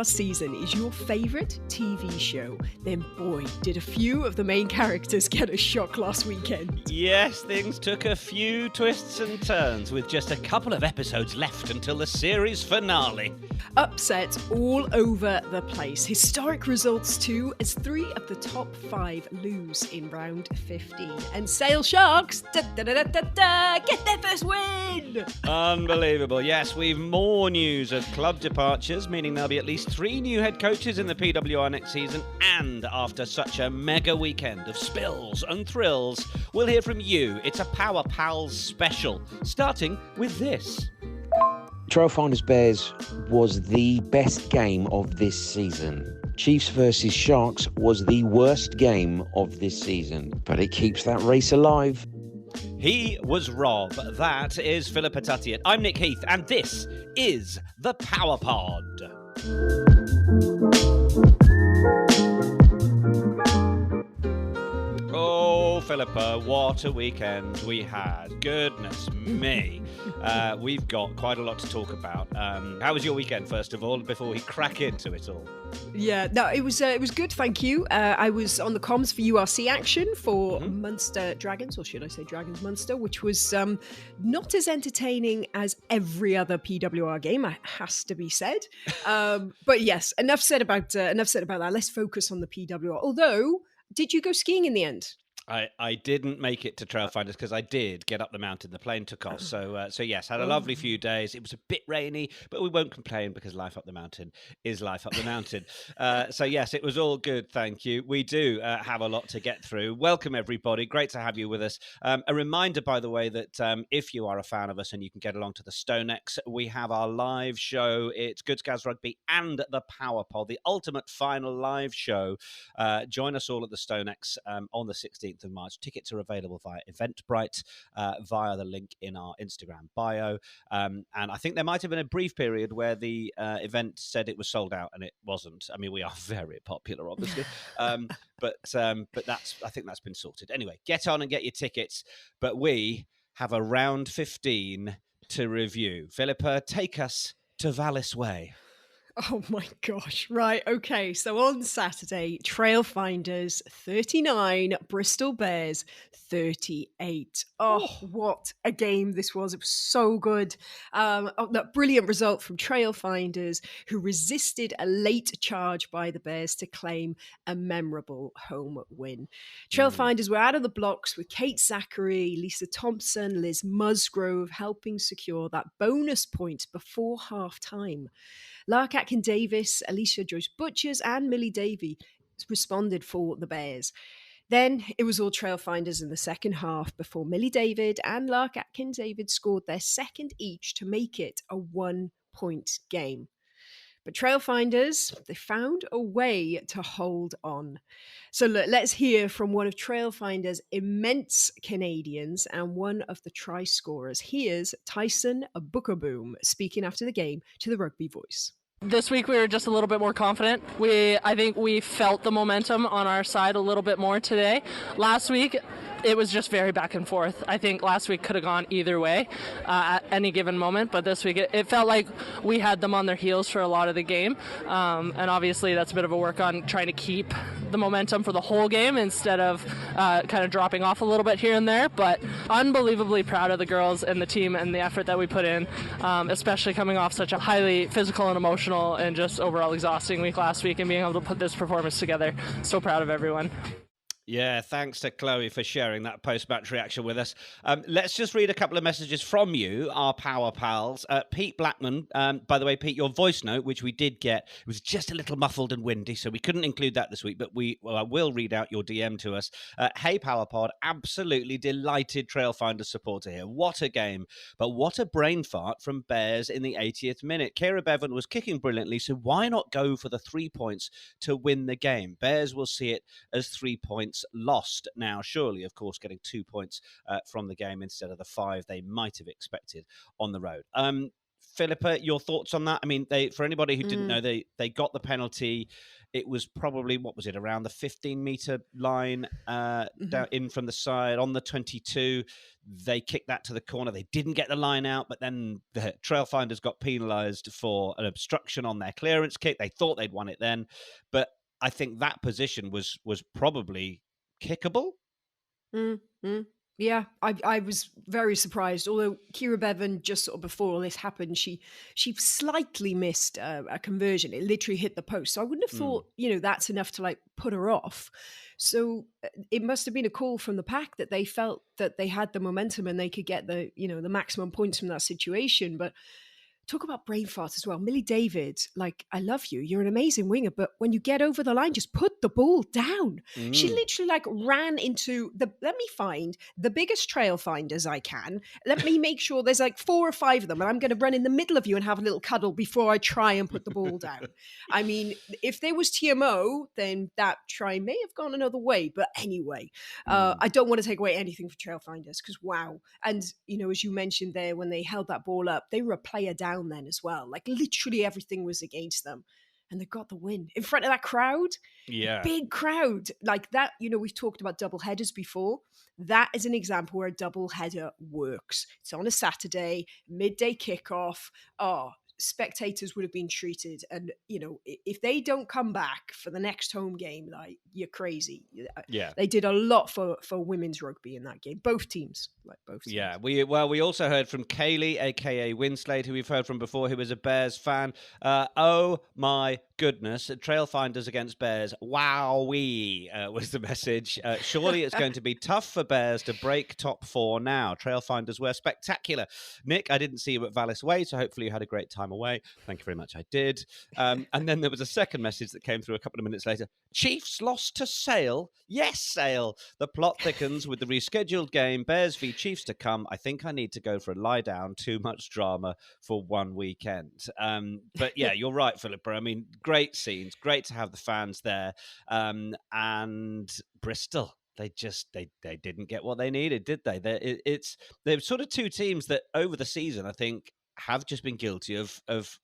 last season is your favourite TV show, then boy, did a few of the main characters get a shock last weekend. Yes, things took a few twists and turns with just a couple of episodes left until the series finale. Upsets all over the place. Historic results too, as 3 of the top 5 lose in round 15. And Sale Sharks, get their first win! Unbelievable. Yes, we've more news of club departures, meaning there'll be at least 3 new head coaches in the PWR next season. And after such a mega weekend of spills and thrills, we'll hear from you. It's a Power Pals special, starting with this. Trailfinders Bears was the best game of this season. Chiefs versus Sharks was the worst game of this season, but it keeps that race alive. He was Rob. That is Philippa Tuttiett. I'm Nick Heath, and this is the Power Pod. Oh, Philippa, what a weekend we had. Goodness me. We've got quite a lot to talk about. How was your weekend, first of all, before we crack into it all? Yeah, no, it was good, thank you. I was on the comms for URC action for Munster Dragons, or should I say Dragons Munster, which was not as entertaining as every other PWR game, has to be said. But yes, enough said about that. Let's focus on the PWR. Although, did you go skiing in the end? I didn't make it to Trailfinders because I did get up the mountain. The plane took off. So yes, had a lovely few days. It was a bit rainy, but we won't complain because life up the mountain is life up the mountain. So yes, it was all good. Thank you. We do have a lot to get through. Welcome, everybody. Great to have you with us. A reminder, by the way, that if you are a fan of us and you can get along to the StoneX, we have our live show. It's Good Scaz Rugby and the Power Pod, the ultimate final live show. Join us all at the StoneX on the 16th of March. Tickets are available via Eventbrite, via the link in our Instagram bio. And I think there might have been a brief period where the event said it was sold out, and it wasn't. I mean, we are very popular, obviously. But I think that's been sorted. Anyway, get on and get your tickets. But we have a round 15 to review. Philippa, take us to Vallis Way. Oh my gosh. Right. Okay. So on Saturday, Trailfinders 39, Bristol Bears 38. Oh, what a game this was. It was so good. That brilliant result from Trailfinders, who resisted a late charge by the Bears to claim a memorable home win. Trailfinders were out of the blocks with Kate Zachary, Lisa Thompson, Liz Musgrove helping secure that bonus point before half-time. Lark Atkin-Davis, Alicia Joyce Butchers and Millie Davey responded for the Bears. Then it was all Trailfinders in the second half before Millie David and Lark Atkin-David scored their second each to make it a 1-point game. But Trailfinders, they found a way to hold on. So look, let's hear from one of Trailfinders' immense Canadians and one of the try scorers. Here's Tyson Beukeboom speaking after the game to the Rugby Voice. This week we were just a little bit more confident. I think we felt the momentum on our side a little bit more today. Last week, it was just very back and forth. I think last week could have gone either way at any given moment, but this week it felt like we had them on their heels for a lot of the game. And obviously that's a bit of a work on trying to keep the momentum for the whole game instead of kind of dropping off a little bit here and there. But unbelievably proud of the girls and the team and the effort that we put in, especially coming off such a highly physical and emotional and just overall exhausting week last week and being able to put this performance together. So proud of everyone. Yeah, thanks to Chloe for sharing that post-match reaction with us. Let's just read a couple of messages from you, our Power Pals. Pete Blackman, by the way, Pete, your voice note, which we did get, it was just a little muffled and windy, so we couldn't include that this week, but I will read out your DM to us. Hey, Power Pod, absolutely delighted Trailfinder supporter here. What a game, but what a brain fart from Bears in the 80th minute. Kira Bevan was kicking brilliantly, so why not go for the 3 points to win the game? Bears will see it as 3 points lost now, surely, of course, getting 2 points from the game instead of the 5 they might have expected on the road. Philippa, your thoughts on that? I mean, for anybody who didn't know, they got the penalty. It was probably, what was it, around the 15-meter line down in from the side on the 22. They kicked that to the corner. They didn't get the line out, but then the Trailfinders got penalised for an obstruction on their clearance kick. They thought they'd won it then, but I think that position was probably kickable. Yeah, I was very surprised. Although Kira Bevan, just sort of before all this happened, she slightly missed a conversion. It literally hit the post. So I wouldn't have thought, that's enough to like put her off. So it must have been a call from the pack that they felt that they had the momentum and they could get the maximum points from that situation. But talk about brain farts as well. Millie David, like, I love you. You're an amazing winger, but when you get over the line, just put the ball down. She literally like ran into let me find the biggest trail finders I can. Let me make sure there's like 4 or 5 of them, and I'm going to run in the middle of you and have a little cuddle before I try and put the ball down. I mean, if there was TMO, then that try may have gone another way. But anyway, I don't want to take away anything for trail finders because wow. And, as you mentioned there, when they held that ball up, they were a player down then as well. Like literally everything was against them, and they got the win in front of that crowd. Big crowd like that. We've talked about double headers before. That is an example where a double header works. It's on a Saturday, midday kickoff. Spectators would have been treated, and if they don't come back for the next home game, like, you're crazy. They did a lot for women's rugby in that game, both teams. We also heard from Kaylee, aka Winslade, who we've heard from before, who is a Bears fan. Oh my goodness, Trailfinders against Bears, wowee, was the message. Surely it's going to be tough for Bears to break top 4 now. Trailfinders were spectacular. Nick, I didn't see you at Vallis Way, so hopefully you had a great time away. Thank you very much. I did. And then there was a second message that came through a couple of minutes later. Chiefs lost to Sale. Yes, Sale. The plot thickens with the rescheduled game. Bears v Chiefs to come. I think I need to go for a lie down. Too much drama for one weekend. But yeah, you're right, Philippa. I mean, great scenes. Great to have the fans there. And Bristol. They didn't get what they needed, did they? They're sort of two teams that over the season, I think, have just been guilty of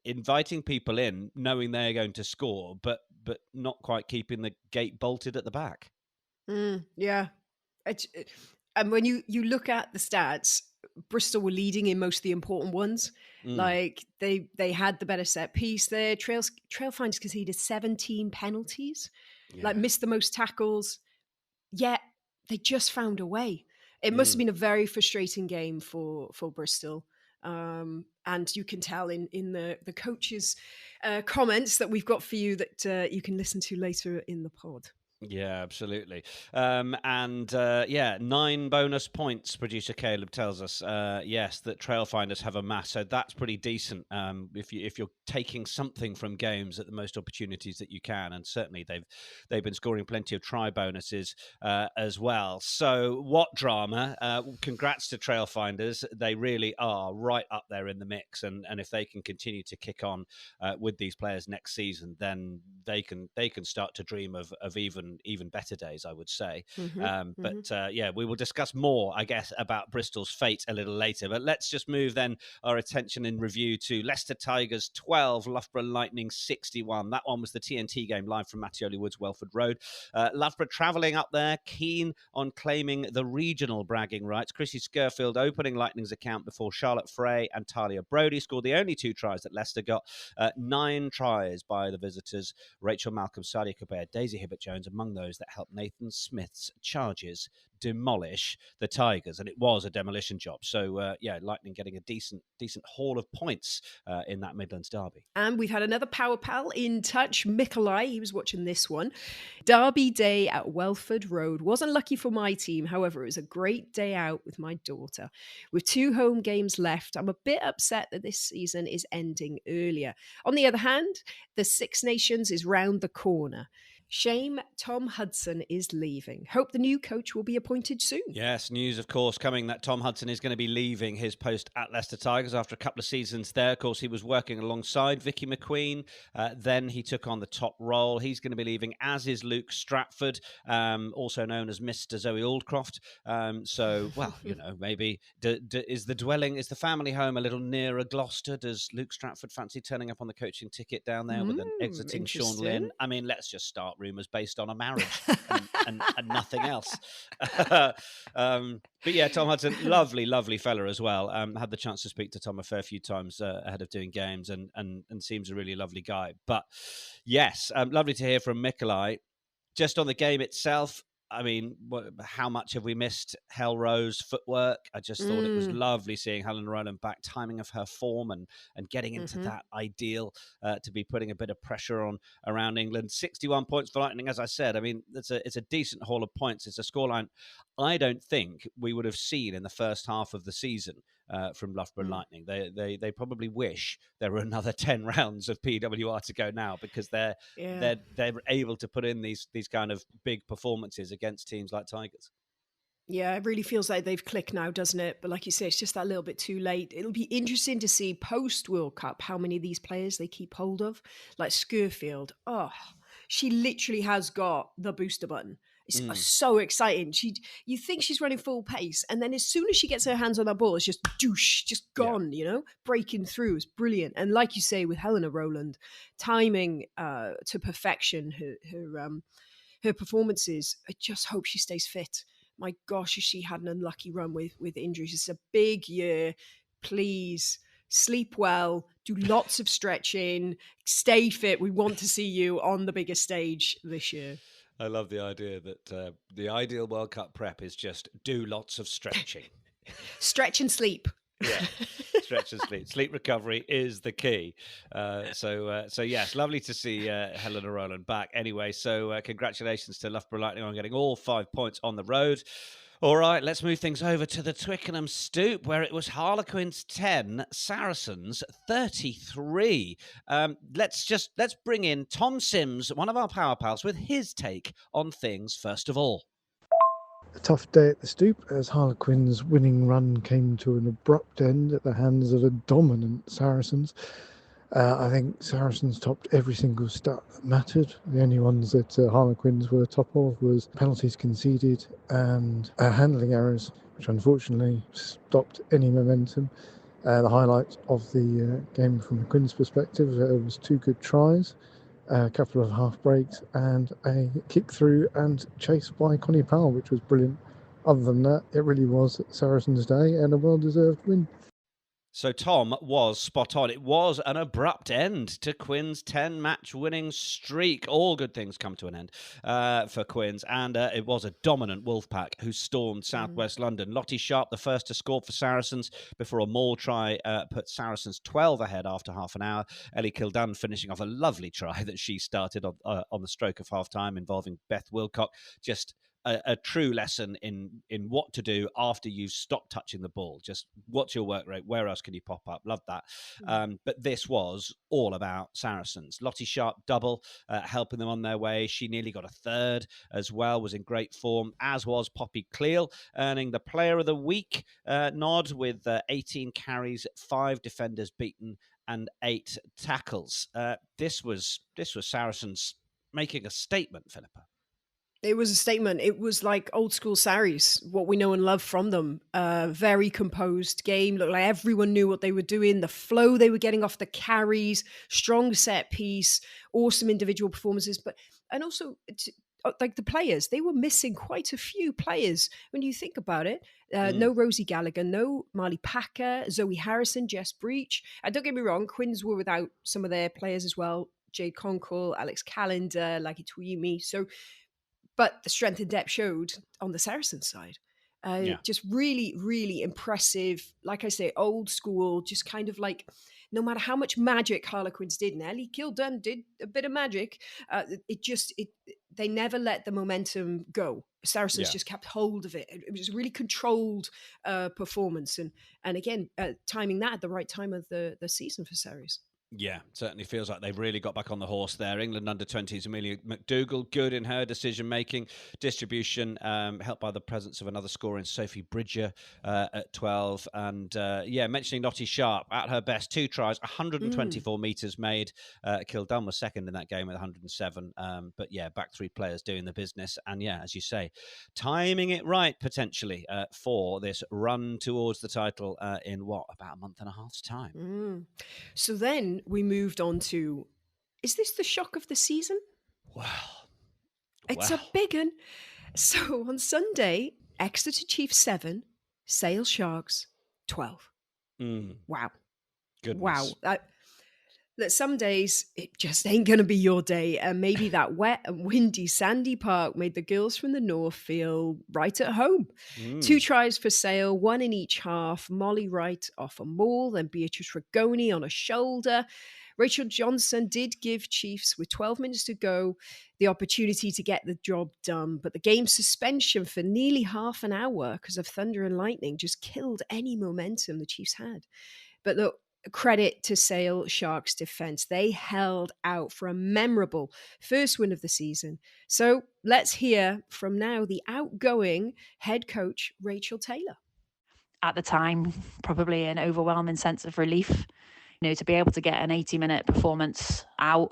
inviting people in, knowing they're going to score, but not quite keeping the gate bolted at the back. Yeah. And when you look at the stats, Bristol were leading in most of the important ones. Like they had the better set piece there. Trailfinders conceded 17 penalties, like missed the most tackles. Yet they just found a way. It must have been a very frustrating game for Bristol. And you can tell in the coach's comments that we've got for you that you can listen to later in the pod. Yeah, absolutely. 9 bonus points, producer Caleb tells us. Yes, that Trailfinders have amassed, so that's pretty decent. If you're taking something from games at the most opportunities that you can, and certainly they've been scoring plenty of try bonuses as well. So what drama? Congrats to Trailfinders. They really are right up there in the mix, and if they can continue to kick on with these players next season, then they can start to dream of even better days, I would say. We will discuss more, I guess, about Bristol's fate a little later. But let's just move then our attention in review to Leicester Tigers 12, Loughborough Lightning 61. That one was the TNT game live from Mattioli Woods, Welford Road. Loughborough travelling up there, keen on claiming the regional bragging rights. Chrissy Scurfield opening Lightning's account before Charlotte Frey and Talia Brodie scored the only 2 tries that Leicester got. 9 tries by the visitors. Rachel Malcolm, Sadia Kabir, Daisy Hibbert-Jones, among those that helped Nathan Smith's Chargers demolish the Tigers, and it was a demolition job. So Lightning getting a decent haul of points in that Midlands derby. And we've had another power pal in touch, Mikolai. He was watching this one. Derby day at Welford Road wasn't lucky for my team. However, it was a great day out with my daughter. With 2 home games left, I'm a bit upset that this season is ending earlier. On the other hand, the Six Nations is round the corner. Shame Tom Hudson is leaving. Hope the new coach will be appointed soon. Yes, news, of course, coming that Tom Hudson is going to be leaving his post at Leicester Tigers after a couple of seasons there. Of course, he was working alongside Vicky McQueen. Then he took on the top role. He's going to be leaving, as is Luke Stratford, also known as Mr. Zoe Aldcroft. Maybe is the family home a little nearer Gloucester? Does Luke Stratford fancy turning up on the coaching ticket down there with an exiting Sean Lynn? I mean, let's just start rumours based on a marriage and nothing else. But yeah, Tom Hudson, lovely fella as well. Had the chance to speak to Tom a fair few times ahead of doing games, and seems a really lovely guy. But yes, lovely to hear from Mikolai. Just on the game itself, I mean, how much have we missed Hell Rose footwork? I just thought it was lovely seeing Helen Rowland back, timing of her form and getting into that ideal to be putting a bit of pressure on around England. 61 points for Lightning, as I said. I mean, it's a decent haul of points. It's a scoreline I don't think we would have seen in the first half of the season from Loughborough Lightning. They probably wish there were another 10 rounds of PWR to go now, because they're able to put in these kind of big performances against teams like Tigers. Yeah, it really feels like they've clicked now, doesn't it? But like you say, it's just that little bit too late. It'll be interesting to see post-World Cup how many of these players they keep hold of. Like Scurfield. Oh, she literally has got the booster button. It's so exciting. You think she's running full pace, and then as soon as she gets her hands on that ball, it's just doosh, just gone, breaking through. It's brilliant. And like you say, with Helena Rowland, timing to perfection her performances. I just hope she stays fit. My gosh, if she had an unlucky run with injuries. It's a big year. Please sleep well, do lots of stretching, stay fit. We want to see you on the biggest stage this year. I love the idea that the ideal World Cup prep is just do lots of stretching. Stretch and sleep. Yeah, stretch and sleep. Sleep recovery is the key. So yes, lovely to see Helena Rowland back. Anyway, so congratulations to Loughborough Lightning on getting all 5 points on the road. All right, let's move things over to the Twickenham Stoop, where it was Harlequins 10, Saracens 33. Let's bring in Tom Sims, one of our Power Pals, with his take on things first of all. A tough day at the Stoop as Harlequins' winning run came to an abrupt end at the hands of a dominant Saracens. I think Saracens topped every single stat that mattered. The only ones that Harlequins were top of was penalties conceded and handling errors, which unfortunately stopped any momentum. The highlight of the game from the Quins' perspective was 2 good tries, a couple of half breaks, and a kick through and chase by Connie Powell, which was brilliant. Other than that, it really was Saracens' day and a well-deserved win. So Tom was spot on. It was an abrupt end to Quinn's 10-match winning streak. All good things come to an end for Quins, and it was a dominant Wolfpack who stormed southwest London. Lottie Sharp, the first to score for Saracens before a maul try put Saracens 12 ahead after half an hour. Ellie Kildan finishing off a lovely try that she started on the stroke of half-time involving Beth Wilcock. Just a true lesson in what to do after you've stopped touching the ball. Just what's your work rate? Where else can you pop up? Love that. But this was all about Saracens. Lottie Sharp double, helping them on their way. She nearly got a third as well, was in great form, as was Poppy Cleal, earning the Player of the Week nod with 18 carries, 5 defenders beaten, and 8 tackles. This was Saracens making a statement, Philippa. It was a statement. It was like old school Saris, what we know and love from them. Very composed game. Looked like everyone knew what they were doing. The flow they were getting off the carries, strong set piece, awesome individual performances. And also, like the players, they were missing quite a few players when you think about it. No Rosie Gallagher, no Marley Packer, Zoe Harrison, Jess Breach. And don't get me wrong, Quins were without some of their players as well. Jade Conkle, Alex Callender, Lagi Tuyumi. But the strength and depth showed on the Saracen side. Just really, really impressive. Like I say, old school, just kind of like, no matter how much magic Harlequins did, and Ellie Kildan did a bit of magic, they never let the momentum go. Saracens just kept hold of it. It was a really controlled performance. And again, timing that at the right time of the season for Saracens. Yeah, certainly feels like they've really got back on the horse there. England under-20s, Amelia McDougall, good in her decision-making, distribution, helped by the presence of another scorer in Sophie Bridger at 12. And mentioning Lottie Sharp, at her best, 2 tries, 124 metres made. Kildun was second in that game with 107. But yeah, back 3 players doing the business. And yeah, as you say, timing it right, potentially, for this run towards the title in about a month and a half's time. So then we moved on to, is this the shock of the season? It's a big one. So on Sunday, Exeter Chiefs 7, Sale Sharks 12. Wow. Goodness. Wow. That some days it just ain't going to be your day. And maybe that wet and windy sandy park made the girls from the north feel right at home. 2 tries for Sale, 1 in each half. Molly Wright off a maul, then Beatrice Rigoni on a shoulder. Rachel Johnson did give Chiefs, with 12 minutes to go, the opportunity to get the job done. But the game suspension for nearly half an hour because of thunder and lightning just killed any momentum the Chiefs had. But look, credit to Sale Sharks defense. They held out for a memorable first win of the season. So let's hear from now the outgoing head coach, Rachel Taylor. At the time, probably an overwhelming sense of relief. To be able to get an 80-minute performance out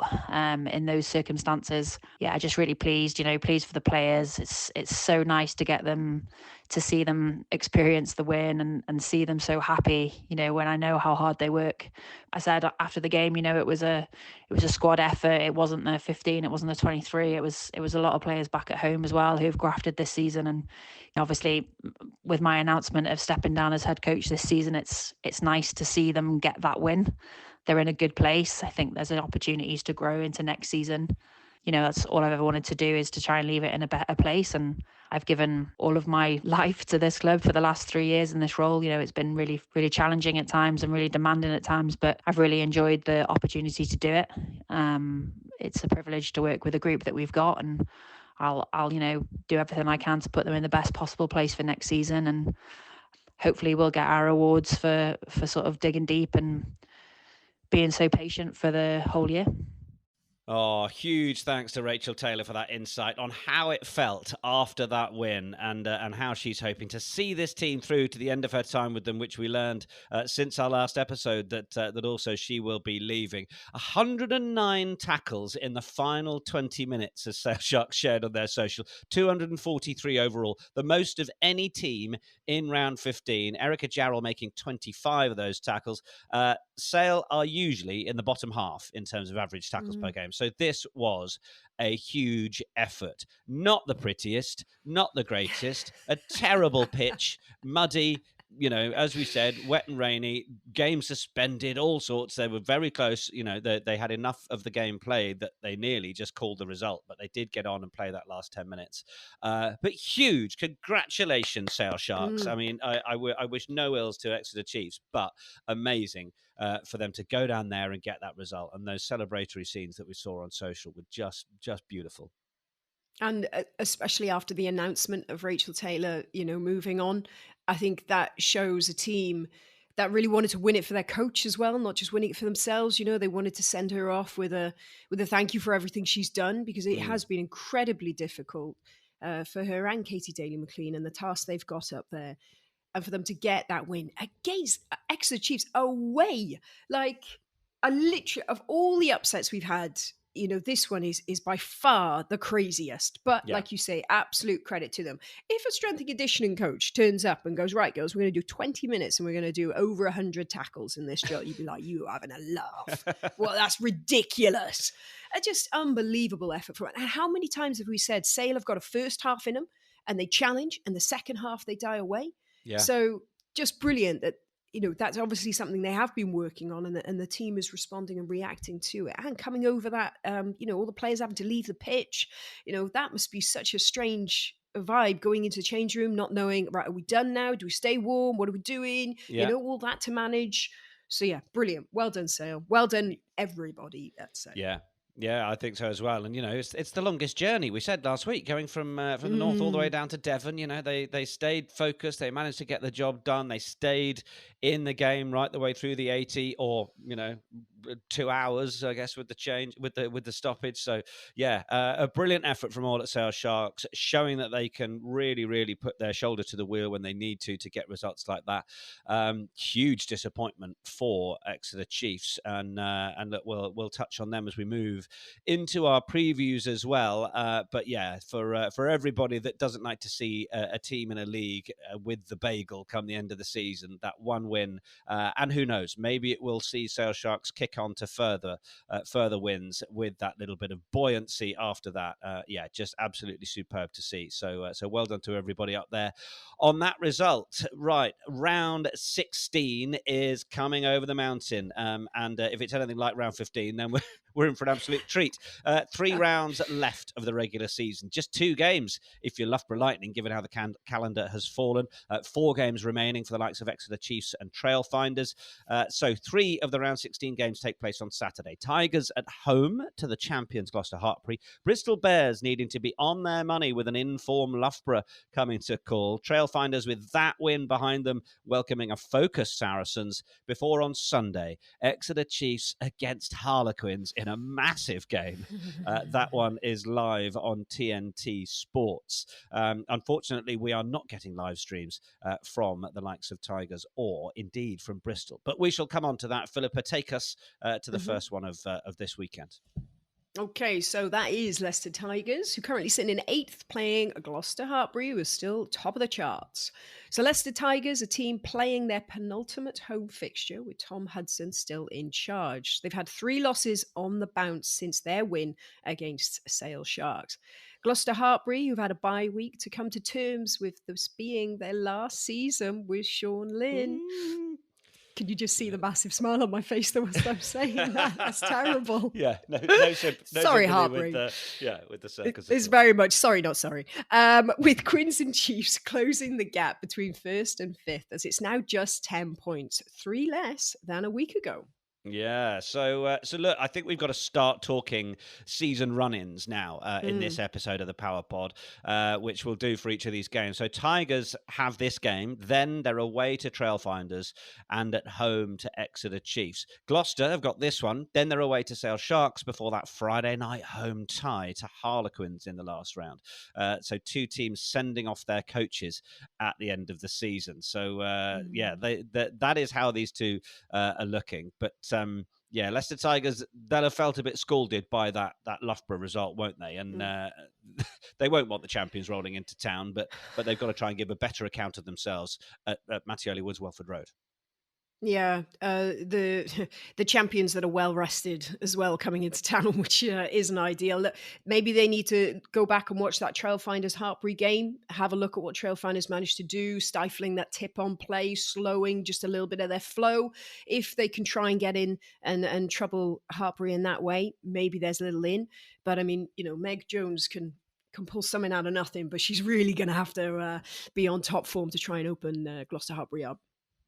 in those circumstances. Yeah, just really pleased, pleased for the players. It's so nice to get them, to see them experience the win and see them so happy, when I know how hard they work. I said after the game, it was a squad effort. It wasn't the 15, it wasn't the 23. It was a lot of players back at home as well who've grafted this season. And obviously with my announcement of stepping down as head coach this season, it's nice to see them get that win. They're in a good place. I think there's opportunities to grow into next season. That's all I've ever wanted to do, is to try and leave it in a better place. And I've given all of my life to this club for the last 3 years in this role. It's been really, really challenging at times and really demanding at times, but I've really enjoyed the opportunity to do it. It's a privilege to work with a group that we've got, and I'll do everything I can to put them in the best possible place for next season. And hopefully we'll get our awards for sort of digging deep and being so patient for the whole year. Oh, huge thanks to Rachel Taylor for that insight on how it felt after that win, and how she's hoping to see this team through to the end of her time with them, which we learned since our last episode that also she will be leaving. 109 tackles in the final 20 minutes, as Sale Sharks shared on their social. 243 overall, the most of any team in round 15. Erica Jarrell making 25 of those tackles. Sale are usually in the bottom half in terms of average tackles per game. So this was a huge effort. Not the prettiest, not the greatest, a terrible pitch, muddy, as we said, wet and rainy, game suspended, all sorts. They were very close. They had enough of the game played that they nearly just called the result, but they did get on and play that last 10 minutes. But huge congratulations, Sale Sharks. I mean, I wish no ills to Exeter Chiefs, but amazing for them to go down there and get that result. And those celebratory scenes that we saw on social were just beautiful. And especially after the announcement of Rachel Taylor, moving on, I think that shows a team that really wanted to win it for their coach as well, not just winning it for themselves. They wanted to send her off with a thank you for everything she's done, because it has been incredibly difficult for her and Katie Daly-McLean and the task they've got up there. And for them to get that win against Exeter Chiefs away, like literally of all the upsets we've had, this one is by far the craziest. But like you say, absolute credit to them. If a strength and conditioning coach turns up and goes, right, girls, we're going to do 20 minutes and we're going to do over 100 tackles in this drill, you'd be like, you are having a laugh. Well, that's ridiculous. A just unbelievable effort from it. And how many times have we said Sale have got a first half in them and they challenge, and the second half they die away? Yeah. So just brilliant that, that's obviously something they have been working on, and the team is responding and reacting to it. And coming over that, all the players having to leave the pitch, that must be such a strange vibe going into the change room, not knowing, right, are we done now? Do we stay warm? What are we doing? Yeah. All that to manage. So yeah, brilliant. Well done, Sale. Well done, everybody at Sale. Yeah. Yeah, I think so as well. And, it's the longest journey. We said last week, going from the north all the way down to Devon, they stayed focused. They managed to get the job done. They stayed in the game right the way through the 80, or, 2 hours, I guess, with the change, with the stoppage. So yeah, a brilliant effort from all at Sale Sharks, showing that they can really put their shoulder to the wheel when they need to get results like that. Huge disappointment for Exeter Chiefs, and look, we'll touch on them as we move into our previews as well. But yeah, for everybody that doesn't like to see a team in a league with the bagel come the end of the season, that one win, and who knows, maybe it will see Sale Sharks kick on to further wins with that little bit of buoyancy after that. Yeah, just absolutely superb to see. So well done to everybody up there on that result. Right, round 16 is coming over the mountain, and if it's anything like round 15, then we're in for an absolute treat. 3 rounds left of the regular season, just 2 games if you're Loughborough Lightning, given how the calendar has fallen. 4 games remaining for the likes of Exeter Chiefs and Trailfinders. So 3 of the round 16 games take place on Saturday. Tigers at home to the champions Gloucester Hartpury. Bristol Bears needing to be on their money with an in-form Loughborough coming to call. Trailfinders with that win behind them welcoming a focused Saracens before on Sunday, Exeter Chiefs against Harlequins in a massive game. That one is live on TNT Sports. Unfortunately, we are not getting live streams from the likes of Tigers or indeed from Bristol. But we shall come on to that. Philippa, take us to the first one of this weekend. Okay, so that is Leicester Tigers, who currently sit in 8th, playing Gloucester Hartpury, who is still top of the charts. So Leicester Tigers, a team playing their penultimate home fixture with Tom Hudson still in charge. They've had 3 losses on the bounce since their win against Sale Sharks. Gloucester Hartpury, who've had a bye week to come to terms with this being their last season with Sean Lynn. Can you just see the massive smile on my face whilst I'm saying that? That's terrible. Yeah, no sorry, Hartpury. With the circus. It's very much sorry, not sorry. With Quins and Chiefs closing the gap between 1st and 5th, as it's now just 10 points, 3 less than a week ago. Yeah, so look, I think we've got to start talking season run-ins now in this episode of the Power Pod, which we'll do for each of these games. So Tigers have this game, then they're away to Trailfinders and at home to Exeter Chiefs. Gloucester have got this one, then they're away to Sale Sharks before that Friday night home tie to Harlequins in the last round. So 2 teams sending off their coaches at the end of the season. So yeah, that is how these 2 are looking. But yeah, Leicester Tigers, they'll have felt a bit scalded by that Loughborough result, won't they? And they won't want the champions rolling into town, but they've got to try and give a better account of themselves at Mattioli Woods, Welford Road. Yeah, the champions that are well rested as well coming into town, which isn't ideal. Look, maybe they need to go back and watch that Trailfinders Hartpury game, have a look at what Trailfinders managed to do, stifling that tip-on play, slowing just a little bit of their flow. If they can try and get in and trouble Hartpury in that way, maybe there's a little in. But I mean, Meg Jones can pull something out of nothing, but she's really going to have to be on top form to try and open Gloucester Hartpury up.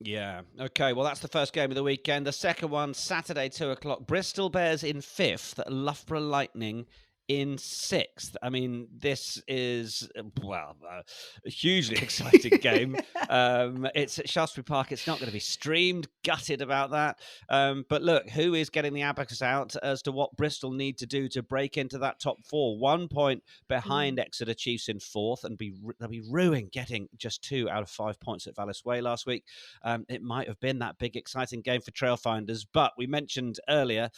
Yeah. Okay. Well, that's the first game of the weekend. The second one, Saturday, 2:00. Bristol Bears in 5th, Loughborough Lightning in 6th. I mean, this is, a hugely exciting game. It's at Shaftesbury Park. It's not going to be streamed. Gutted about that. But look, who is getting the abacus out as to what Bristol need to do to break into that top 4? 1 point behind Exeter Chiefs in 4th, and they'll be ruined getting just 2 out of 5 points at Vallis Way last week. It might have been that big, exciting game for Trailfinders, but we mentioned earlier,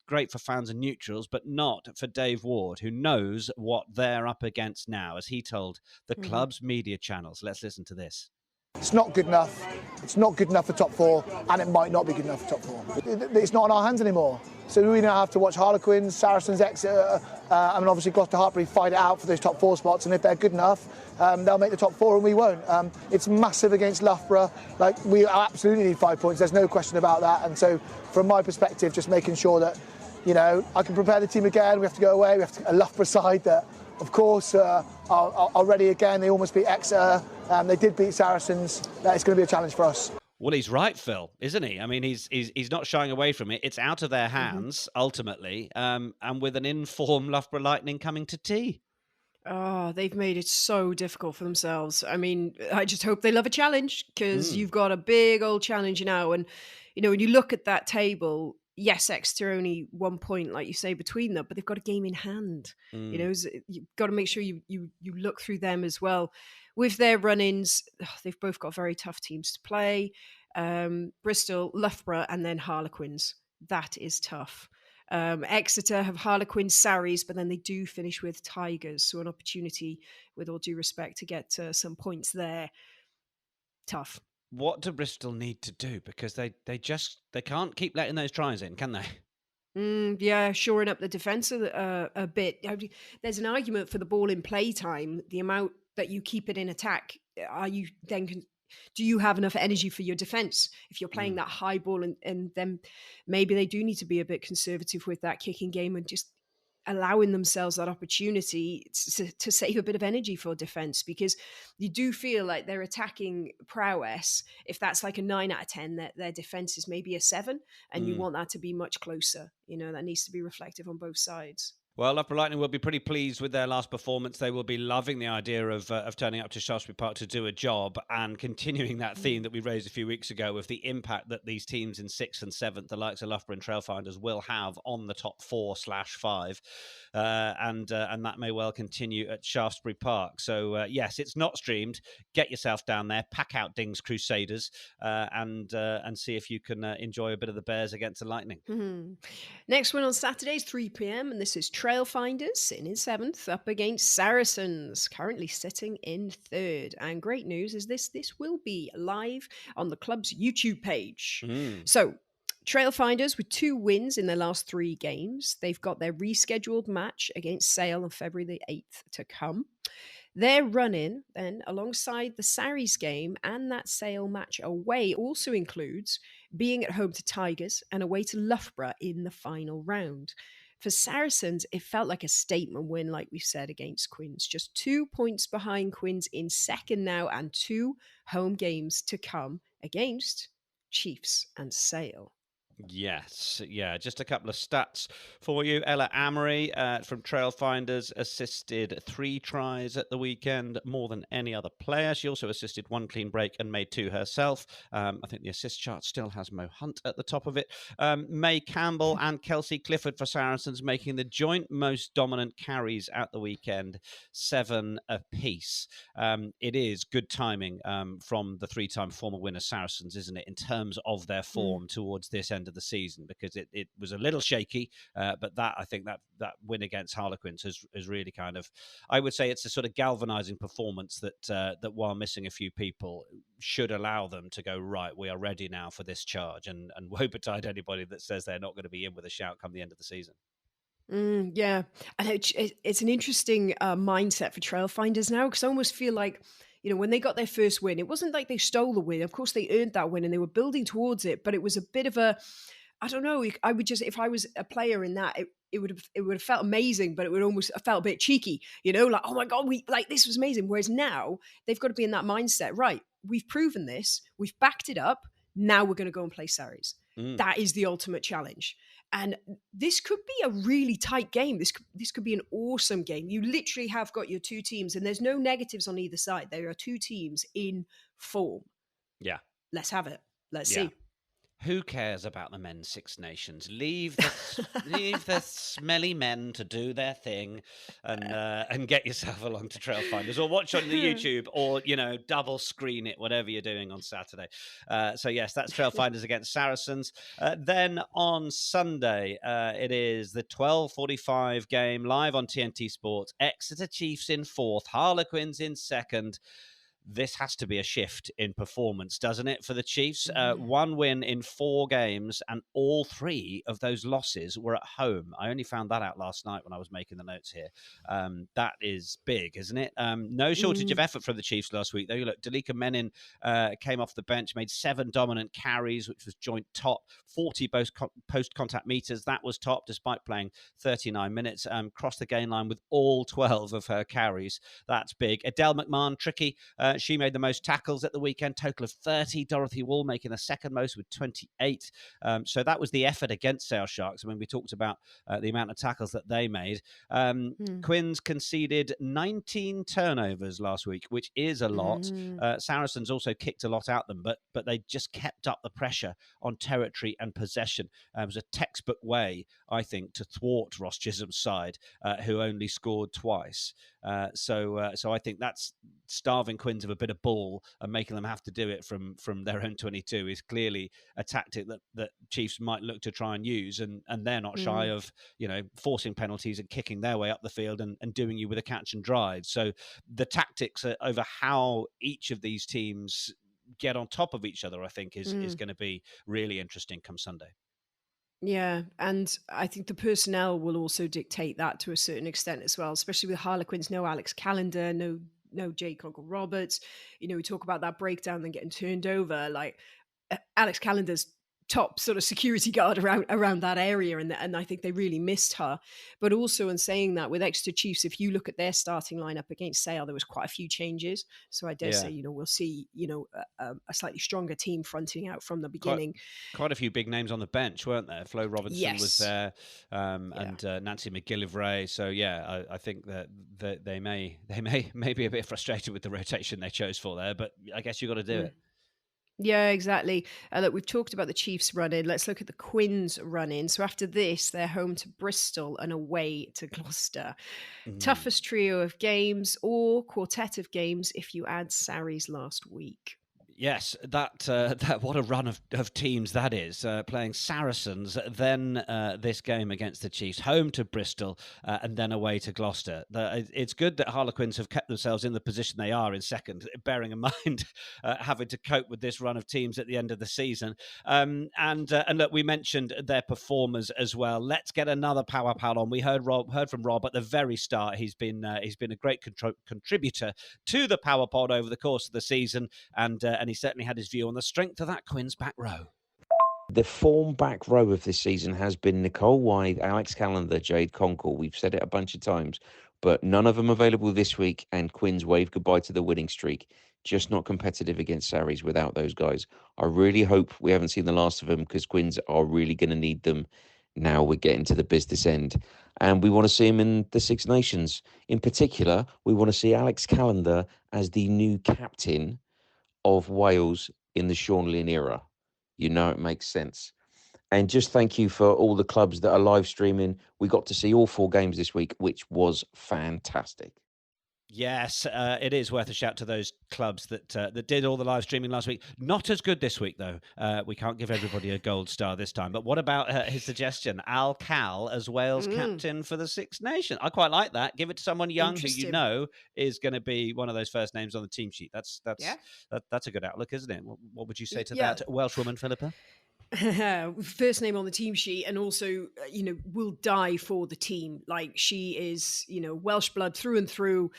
great for fans and neutrals, but not for Dave Ward, who knows what they're up against now, as he told the club's media channels. Let's listen to this. It's not good enough. It's not good enough for top 4, and it might not be good enough for top 4. It's not in our hands anymore. So we now have to watch Harlequins, Saracens, Exeter, and obviously Gloucester Hartpury fight it out for those top 4 spots. And if they're good enough, they'll make the top 4, and we won't. It's massive against Loughborough. Like, we absolutely need 5 points. There's no question about that. And so, from my perspective, just making sure that, I can prepare the team again. We have to go away. We have a Loughborough side that, of course, are ready again. They almost beat Exeter. They did beat Saracens. It's going to be a challenge for us. Well, he's right, Phil, isn't he? I mean, he's not shying away from it. It's out of their hands, ultimately, and with an in-form Loughborough Lightning coming to tea. Oh, they've made it so difficult for themselves. I mean, I just hope they love a challenge, because you've got a big old challenge now. And, when you look at that table, yes, Exeter only 1 point, like you say, between them, but they've got a game in hand. You know, you've got to make sure you look through them as well. With their run-ins, they've both got very tough teams to play. Bristol, Loughborough, and then Harlequins. That is tough. Exeter have Harlequins, Sarries, but then they do finish with Tigers. So an opportunity, with all due respect, to get some points there. Tough. What do Bristol need to do? Because they can't keep letting those tries in, can they? Yeah, shoring up the defence a bit. There's an argument for the ball in play time, the amount that you keep it in attack. Are you then? Do you have enough energy for your defence if you're playing that high ball? And then maybe they do need to be a bit conservative with that kicking game and just allowing themselves that opportunity to save a bit of energy for defense, because you do feel like their attacking prowess, if that's like a 9 out of 10, their defense is maybe a 7, and you want that to be much closer. You know, that needs to be reflective on both sides. Well, Loughborough Lightning will be pretty pleased with their last performance. They will be loving the idea of turning up to Shaftesbury Park to do a job and continuing that theme that we raised a few weeks ago of the impact that these teams in 6th and 7th, the likes of Loughborough and Trailfinders, will have on the top 4/5. And that may well continue at Shaftesbury Park. So, yes, it's not streamed. Get yourself down there, pack out Dings Crusaders, and see if you can enjoy a bit of the Bears against the Lightning. Mm-hmm. Next one on Saturday is 3 p.m, and this is Trailfinders sitting in 7th up against Saracens, currently sitting in 3rd. And great news is this will be live on the club's YouTube page. So Trailfinders with 2 wins in their last 3 games. They've got their rescheduled match against Sale on February the 8th to come. Their run-in, then, alongside the Sarries game and that Sale match away, also includes being at home to Tigers and away to Loughborough in the final round. For Saracens, it felt like a statement win, like we said, against Quins. Just 2 points behind Quins in 2nd now, and 2 home games to come against Chiefs and Sale. Yes, yeah, just a couple of stats for you. Ella Amory from Trailfinders assisted 3 tries at the weekend, more than any other player. She also assisted 1 clean break and made 2 herself. I think the assist chart still has Mo Hunt at the top of it. May Campbell and Kelsey Clifford for Saracens making the joint most dominant carries at the weekend, 7 apiece. It is good timing from the 3-time former winner Saracens, isn't it, in terms of their form towards this end of the season, because it was a little shaky, but that I think that win against Harlequins has really kind of, I would say it's a sort of galvanizing performance that while missing a few people should allow them to go, right, we are ready now for this charge, and woe betide anybody that says they're not going to be in with a shout come the end of the season. Yeah, and it's an interesting mindset for Trailfinders now, because I almost feel like, you know, when they got their first win, it wasn't like they stole the win. Of course, they earned that win and they were building towards it, but it was a bit of a, I don't know, I would just, if I was a player in that, it would have felt amazing, but it would almost have felt a bit cheeky, you know, like, oh my God, this was amazing. Whereas now they've got to be in that mindset, right? We've proven this, we've backed it up. Now we're going to go and play Sarries. That is the ultimate challenge. And this could be a really tight game. This could be an awesome game. You literally have got your 2 teams, and there's no negatives on either side. There are 2 teams in form. Yeah. Let's have it. Let's see. Who cares about the men's Six Nations? Leave the smelly men to do their thing, and get yourself along to Trailfinders, or watch on the YouTube, or, you know, double screen it, whatever you're doing on Saturday. So yes, that's Trailfinders against Saracens. Then on Sunday, it is the 12:45 game live on TNT Sports. Exeter Chiefs in 4th, Harlequins in 2nd. This has to be a shift in performance, doesn't it, for the Chiefs? 1 win in 4 games, and all 3 of those losses were at home. I only found that out last night when I was making the notes here. That is big, isn't it? No shortage of effort from the Chiefs last week, though. You look, Dalika Menin came off the bench, made 7 dominant carries, which was joint top, 40 post-contact meters. That was top, despite playing 39 minutes. Crossed the gain line with all 12 of her carries. That's big. Adele McMahon, tricky. She made the most tackles at the weekend, total of 30. Dorothy Wall making the second most with 28. So that was the effort against Sale Sharks. I mean, we talked about the amount of tackles that they made. Quins conceded 19 turnovers last week, which is a lot. Saracens also kicked a lot at them, but they just kept up the pressure on territory and possession. It was a textbook way, I think, to thwart Ross Chisholm's side, who only scored twice. So I think that's starving Quins of a bit of ball and making them have to do it from their own 22 is clearly a tactic that Chiefs might look to try and use, and they're not shy of forcing penalties and kicking their way up the field and doing you with a catch and drive. So the tactics over how each of these teams get on top of each other, I think, is going to be really interesting come Sunday. Yeah, and I think the personnel will also dictate that to a certain extent as well, especially with Harlequins. No Alex Callender, no Jade Conkle-Roberts. We talk about that breakdown and getting turned over. Like Alex Callender's top sort of security guard around that area, and I think they really missed her. But also, in saying that, with Exeter Chiefs, if you look at their starting lineup against Sale, there was quite a few changes. So I dare say, we'll see, a slightly stronger team fronting out from the beginning. Quite a few big names on the bench, weren't there? Flo Robinson was there, and Nancy McGillivray. So I think that they may be a bit frustrated with the rotation they chose for there, but I guess you've got to do it. Yeah, exactly. Look, we've talked about the Chiefs run-in. Let's look at the Quins run-in. So after this, they're home to Bristol and away to Gloucester. Toughest trio of games, or quartet of games if you add Sarries last week. Yes, that what a run of teams that is. Playing Saracens, then this game against the Chiefs, home to Bristol, and then away to Gloucester. It's good that Harlequins have kept themselves in the position they are in second, bearing in mind having to cope with this run of teams at the end of the season. And look, we mentioned their performers as well. Let's get another power pal on. We heard from Rob at the very start. He's been a great contributor to the Power Pod over the course of the season, and he certainly had his view on the strength of that Quins back row. The form back row of this season has been Nicole White, Alex Callender, Jade Conkle. We've said it a bunch of times, but none of them available this week, and Quins wave goodbye to the winning streak. Just not competitive against Sarries without those guys. I really hope we haven't seen the last of them, because Quins are really going to need them now we're getting to the business end. And we want to see him in the Six Nations. In particular, we want to see Alex Callender as the new captain of Wales in the Sean Lynn era. It makes sense. And just thank you for all the clubs that are live streaming. We got to see all 4 games this week, which was fantastic. Yes, it is worth a shout to those clubs that did all the live streaming last week. Not as good this week, though. We can't give everybody a gold star this time. But what about his suggestion, Al Cal as Wales captain for the Six Nations? I quite like that. Give it to someone young who is going to be one of those first names on the team sheet. That's a good outlook, isn't it? What would you say to that, Welshwoman, Philippa? First name on the team sheet, and also, will die for the team. Like, she is, Welsh blood through and through.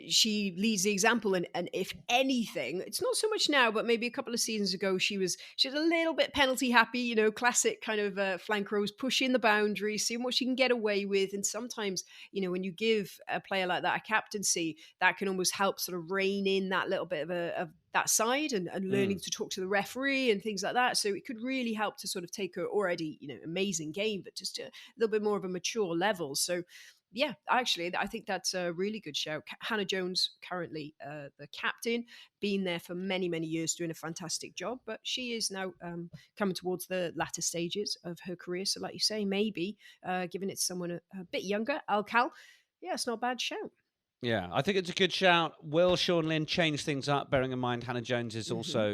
She leads the example, and if anything, it's not so much now, but maybe a couple of seasons ago, she was a little bit penalty happy. Classic kind of flank rows, pushing the boundaries, seeing what she can get away with. And sometimes, when you give a player like that a captaincy, that can almost help sort of rein in that little bit of that side and learning to talk to the referee and things like that. So it could really help to sort of take her already, amazing game, but just a little bit more of a mature level. So yeah, actually, I think that's a really good shout. Hannah Jones, currently the captain, been there for many, many years, doing a fantastic job, but she is now coming towards the latter stages of her career. So like you say, maybe giving it to someone a bit younger, Al Cal, it's not a bad shout. Yeah, I think it's a good shout. Will Sean Lynn change things up, bearing in mind Hannah Jones is also,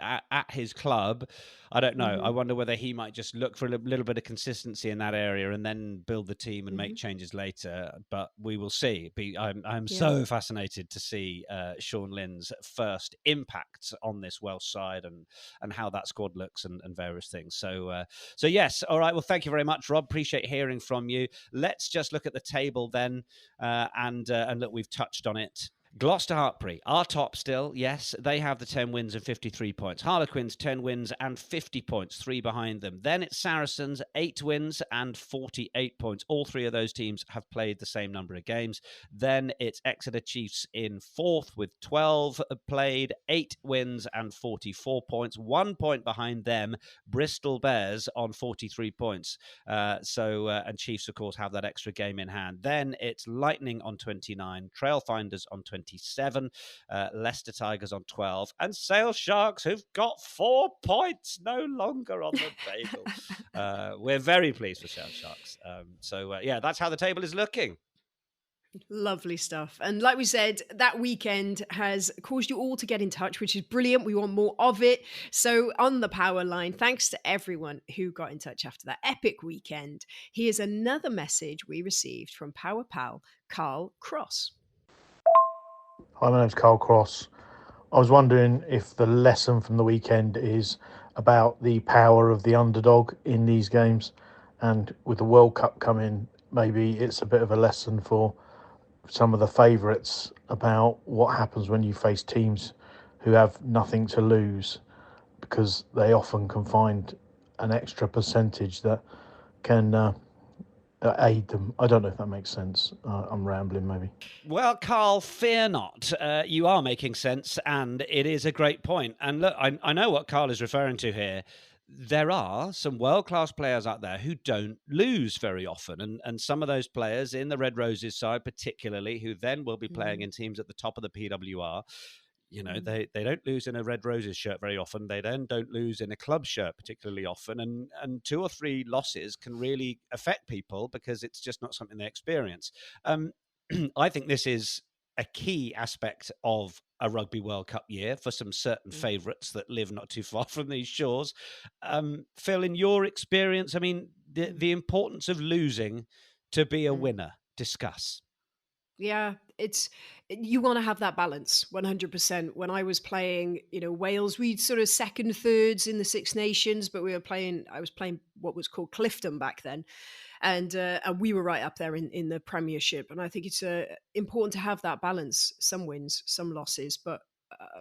at his club? I don't know. I wonder whether he might just look for a little bit of consistency in that area and then build the team and make changes later. But we will see. I'm so fascinated to see Sean Lynn's first impact on this Welsh side and how that squad looks and various things. So yes. All right. Well, thank you very much, Rob. Appreciate hearing from you. Let's just look at the table then. And look, we've touched on it. Gloucester Hartpury are top still. Yes, they have the 10 wins and 53 points. Harlequins, 10 wins and 50 points, 3 behind them. Then it's Saracens, 8 wins and 48 points. All 3 of those teams have played the same number of games. Then it's Exeter Chiefs in 4th with 12 played, 8 wins and 44 points. 1 point behind them, Bristol Bears on 43 points. And Chiefs, of course, have that extra game in hand. Then it's Lightning on 29, Trailfinders on 27, Leicester Tigers on 12, and Sale Sharks, who've got 4 points, no longer on the table. We're very pleased with Sale Sharks. That's how the table is looking. Lovely stuff. And like we said, that weekend has caused you all to get in touch, which is brilliant. We want more of it. So on the power line, thanks to everyone who got in touch after that epic weekend. Here's another message we received from Power Pal Carl Cross. Hi, my name's Carl Cross. I was wondering if the lesson from the weekend is about the power of the underdog in these games, and with the World Cup coming, maybe it's a bit of a lesson for some of the favourites about what happens when you face teams who have nothing to lose, because they often can find an extra percentage that can aid them. I don't know if that makes sense. I'm rambling maybe. Well, Carl, fear not. You are making sense, and it is a great point. And look, I know what Carl is referring to here. There are some world-class players out there who don't lose very often. And some of those players in the Red Roses side particularly, who then will be playing in teams at the top of the PWR, you know, they don't lose in a Red Roses shirt very often. They then don't lose in a club shirt particularly often. And 2 or 3 losses can really affect people because it's just not something they experience. I think this is a key aspect of a Rugby World Cup year for some certain favourites that live not too far from these shores. Phil, in your experience, I mean, the importance of losing to be a winner, discuss. Yeah, you want to have that balance 100%. When I was playing, Wales, we'd sort of second, thirds in the Six Nations, but I was playing what was called Clifton back then. And we were right up there in the Premiership. And I think it's important to have that balance, some wins, some losses, but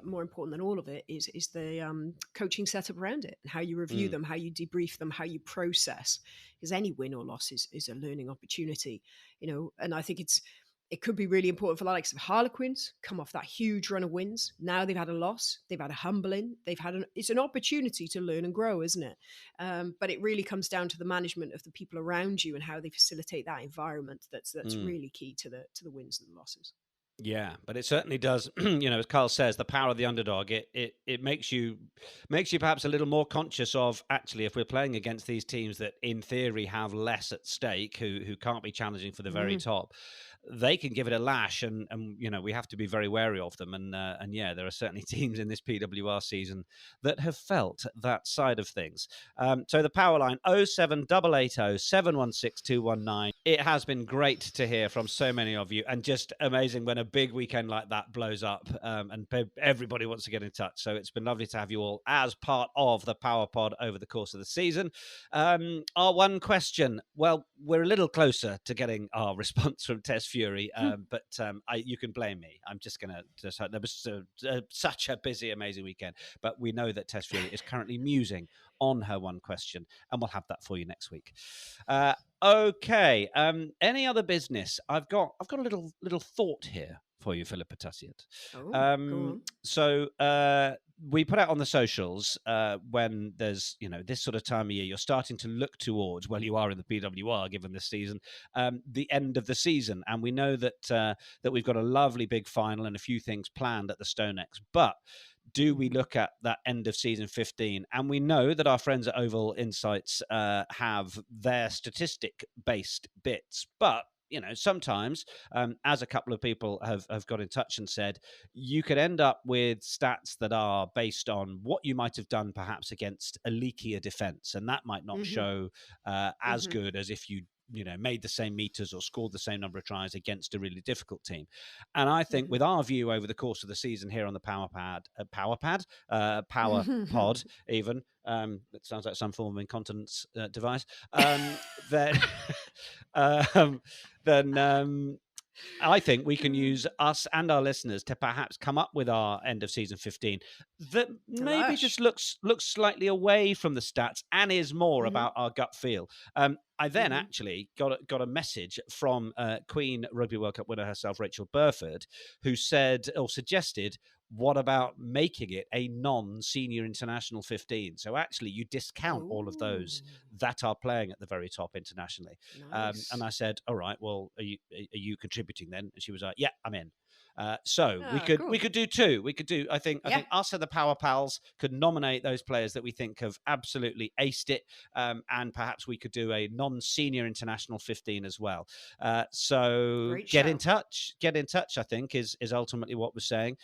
more important than all of it is the coaching setup around it, and how you review them, how you debrief them, how you process. Because any win or loss is a learning opportunity, and I think it could be really important for the likes of Harlequins, come off that huge run of wins. Now they've had a loss, they've had a humbling, it's an opportunity to learn and grow, isn't it? But it really comes down to the management of the people around you and how they facilitate that environment. That's really key to the wins and the losses. Yeah, but it certainly does. As Carl says, the power of the underdog. It makes you perhaps a little more conscious of, actually, if we're playing against these teams that in theory have less at stake, who can't be challenging for the very top, they can give it a lash, and we have to be very wary of them. And yeah, there are certainly teams in this PWR season that have felt that side of things. So the power line 07880 716 219. It has been great to hear from so many of you, and just amazing when a big weekend like that blows up, and everybody wants to get in touch. So it's been lovely to have you all as part of the Power Pod over the course of the season. Our one question, well, we're a little closer to getting our response from Tess Fury, but you can blame me. I'm just going to... There was such a busy, amazing weekend, but we know that Tess Fury is currently musing on her one question, and we'll have that for you next week. Okay. Any other business? I've got a little thought here for you, Philippa Tuttiett. Go on. So we put out on the socials when there's this sort of time of year, you're starting to look towards, well, you are in the PWR given this season, the end of the season, and we know that we've got a lovely big final and a few things planned at the StoneX, but do we look at that end of season 15? And we know that our friends at Oval Insights have their statistic-based bits, but sometimes, as a couple of people have got in touch and said, you could end up with stats that are based on what you might have done perhaps against a leakier defence, and that might not show as good as if you made the same meters or scored the same number of tries against a really difficult team. And I think with our view over the course of the season here on the Power Pod, even, it sounds like some form of incontinence device, then I think we can use us and our listeners to perhaps come up with our end of season 15 that maybe Delish. just looks slightly away from the stats and is more Mhm. about our gut feel. I then Mhm. actually got a message from Queen Rugby World Cup winner herself, Rachel Burford, who said or suggested, what about making it a non-senior international 15? So actually you discount all of those Ooh, that are playing at the very top internationally. nice. And I said, all right, well, are you contributing then? And she was like, yeah, I'm in. So we Ah, could cool. do two. We could do. I think Yeah. us and the Power Pals could nominate those players that we think have absolutely aced it, and perhaps we could do a non-senior international 15 as well. So Great get in shout. touch. Get in touch. I think is ultimately what we're saying.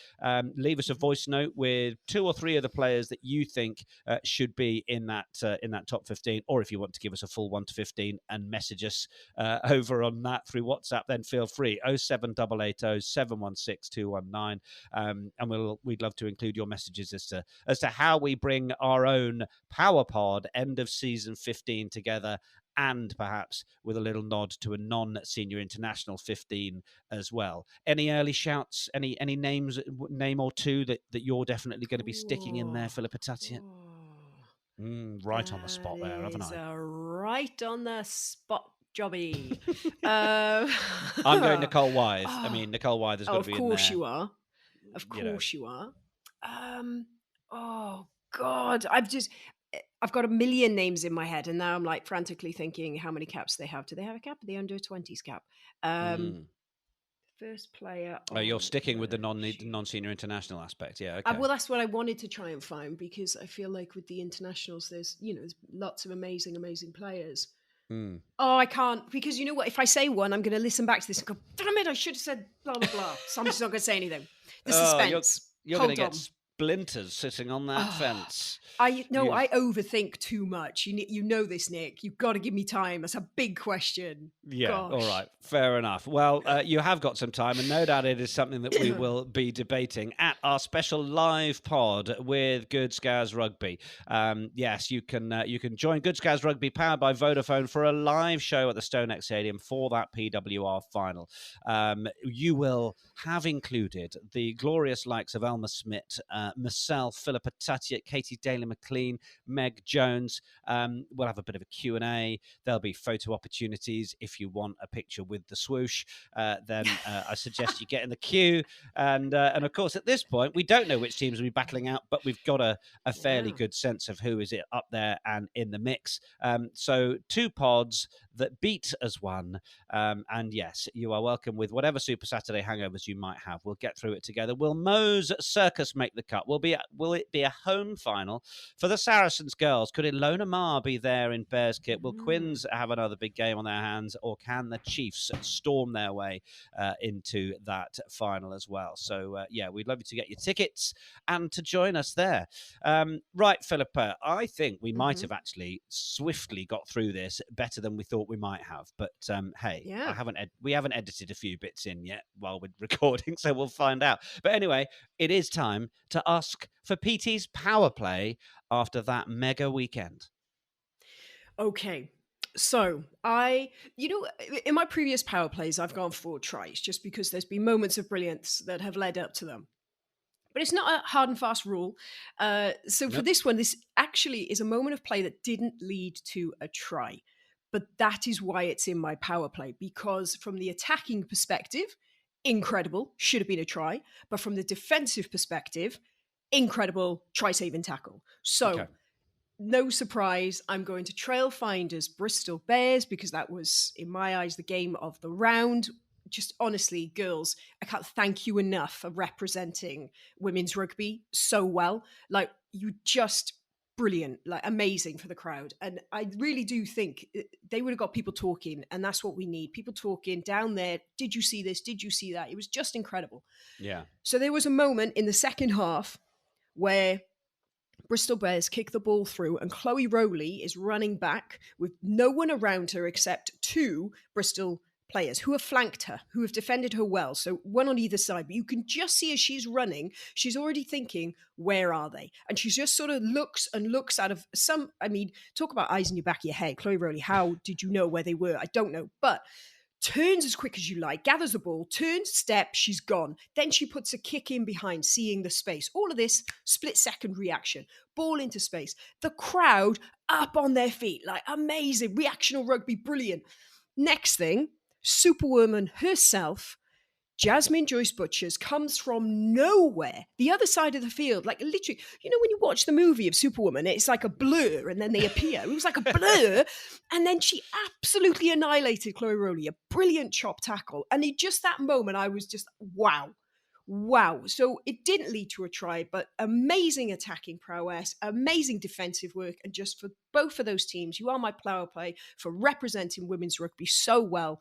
Leave us a voice note with 2 or 3 of the players that you think should be in that top 15, or if you want to give us a full 1 to 15 and message us over on that through WhatsApp, then feel free. 07880 716 219, and we'd love to include your messages as to how we bring our own Power Pod end of season 15 together, and perhaps with a little nod to a non-senior international 15 as well. Any early shouts? Any names? Name or two that you're definitely going to be sticking in there, Philippa Tuttiett? Right on the spot there, haven't Is I? a right on the spot jobby. I'm going Nicole Wythe. I mean, Nicole Wythe has got to of be in course there. you are. Of You know. course you are. Oh God, I've got a million names in my head, and now I'm like frantically thinking how many caps they have. Do they have a cap? Are they under 20s cap? First player. You're On sticking with the sheet. non-senior international aspect, yeah. Okay. Well, that's what I wanted to try and find, because I feel like with the internationals, there's lots of amazing players. Oh, I can't, because you know what? If I say one, I'm going to listen back to this and go, "Damn it! I should have said blah blah blah." So I'm just not going to say anything. The suspense. You're going to Hold get on. splinters sitting on that fence. I overthink too much. You know this, Nick. You've got to give me time. That's a big question. Yeah, Gosh. all right, fair enough. Well, you have got some time, and no doubt it is something that we will be debating at our special live pod with Good Scars Rugby. Yes, you can join Good Scars Rugby, powered by Vodafone, for a live show at the StoneX Stadium for that PWR final. You will have included the glorious likes of Elma Smith, myself, Philippa Tuttiett, Katie Daly-McLean, Meg Jones. We'll have a bit of a Q&A. There'll be photo opportunities. If you want a picture with the swoosh, then I suggest you get in the queue. And of course, at this point, we don't know which teams will be battling out, but we've got a fairly good sense of who is it up there and in the mix. So 2 pods that beat as one. And yes, you are welcome with whatever Super Saturday hangovers you might have. We'll get through it together. Will Mo's Circus make the cut? Will it be a home final for the Saracens girls? Could Ilona Maher be there in Bears kit? Will Quins have another big game on their hands, or can the Chiefs storm their way into that final as well? So yeah, we'd love you to get your tickets and to join us there. Right, Philippa, I think we might have actually swiftly got through this better than we thought we might have. But hey, Yeah. we haven't edited a few bits in yet while we're recording, so we'll find out. But anyway, it is time to ask for PT's power play after that mega weekend. Okay. So in my previous power plays, I've gone for tries just because there's been moments of brilliance that have led up to them. But it's not a hard and fast rule. So for this one, this actually is a moment of play that didn't lead to a try. But that is why it's in my power play, because from the attacking perspective, incredible, should have been a try. But from the defensive perspective, incredible, try, save, and tackle. So no surprise, I'm going to Trailfinders Bristol Bears, because that was, in my eyes, the game of the round. Just honestly, girls, I can't thank you enough for representing women's rugby so well. Like, you just brilliant, like amazing for the crowd. And I really do think they would have got people talking, and that's what we need. People talking down there. Did you see this? Did you see that? It was just incredible. Yeah. So there was a moment in the second half where Bristol Bears kick the ball through, and Chloe Rowley is running back with no one around her except 2 Bristol players who have flanked her, who have defended her well. So one on either side. But you can just see as she's running, she's already thinking, where are they? And she just sort of looks and looks out of talk about eyes in your back of your head. Chloe Rowley, how did you know where they were? I don't know. But turns as quick as you like, gathers the ball, turns, step, she's gone. Then she puts a kick in behind, seeing the space. All of this, split-second reaction. Ball into space. The crowd up on their feet, like amazing. Reactional rugby, brilliant. Next thing, Superwoman herself, Jasmine Joyce Butchers, comes from nowhere, the other side of the field, like literally, you know, when you watch the movie of Superwoman, it's like a blur and then they appear. It was like a blur. And then she absolutely annihilated Chloe Rowley, a brilliant chop tackle. And in just that moment, I was just, wow. So it didn't lead to a try, but amazing attacking prowess, amazing defensive work. And just for both of those teams, you are my power play for representing women's rugby so well.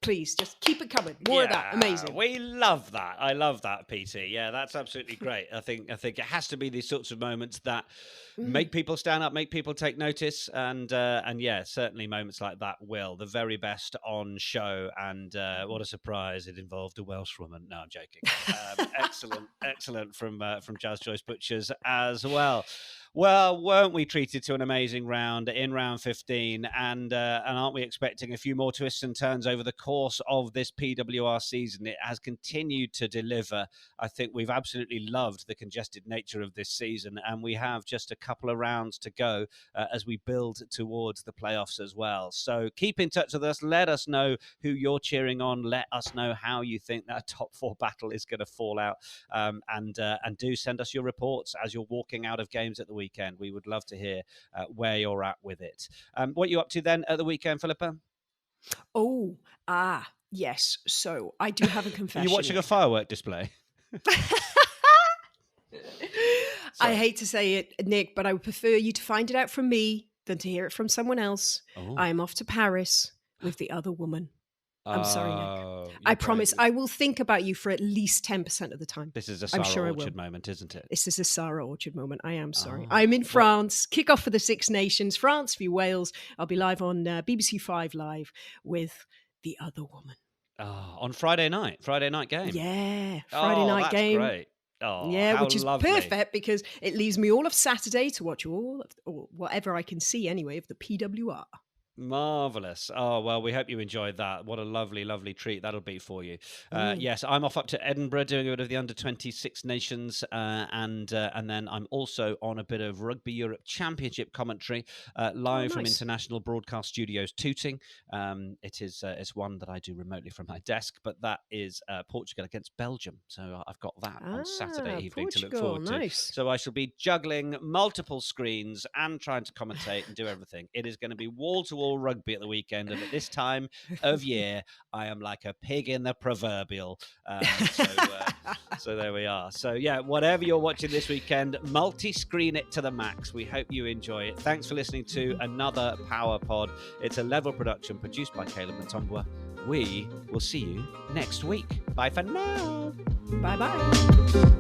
Please, just keep it coming. More of that. Amazing. We love that. I love that, PT. Yeah, that's absolutely great. I think it has to be these sorts of moments that make people stand up, make people take notice, and yeah, certainly moments like that will. The very best on show, and what a surprise! It involved a Welsh woman. No, I'm joking. Excellent from Jazz Joyce Butchers as well. Well, weren't we treated to an amazing round in round 15? And aren't we expecting a few more twists and turns over the course of this PWR season? It has continued to deliver. I think we've absolutely loved the congested nature of this season, and we have just a couple of rounds to go as we build towards the playoffs as well. So keep in touch with us. Let us know who you're cheering on. Let us know how you think that top four battle is going to fall out. And do send us your reports as you're walking out of games at the weekend. We would love to hear where you're at with it. What are you up to then at the weekend, Philippa? Yes. So I do have a confession. Are you watching a firework display? I hate to say it, Nick, but I would prefer you to find it out from me than to hear it from someone else. I'm off to Paris with the other woman. I'm sorry, Nick. I promise I will think about you for at least 10% of the time. This is a Sarah Orchard moment, isn't it? This is a Sarah Orchard moment. I am sorry. I'm in France. Kick off for the Six Nations. France v Wales. I'll be live on BBC 5 Live with the other woman. On Friday night game. Yeah, Friday night that's game. Great. Yeah, which is lovely. perfect because it leaves me all of Saturday to watch all of, or whatever I can see anyway, of the PWR. Marvellous. Oh, well, we hope you enjoyed that. What a lovely, lovely treat that'll be for you. Yes, I'm off up to Edinburgh doing a bit of the Under-26 Nations, and then I'm also on a bit of Rugby Europe Championship commentary live from International Broadcast Studios Tooting. It's one that I do remotely from my desk, but that is Portugal against Belgium. So I've got that on Saturday evening to look forward to. So I shall be juggling multiple screens and trying to commentate and do everything. It is going to be wall-to-wall rugby at the weekend, and at this time of year I am like a pig in the proverbial. So there we are. So yeah, whatever you're watching this weekend, multi-screen it to the max. We hope you enjoy it. Thanks for listening to another Power Pod. It's a Level production produced by Caleb Mutombwa. We will see you next week. Bye for now. Bye-bye.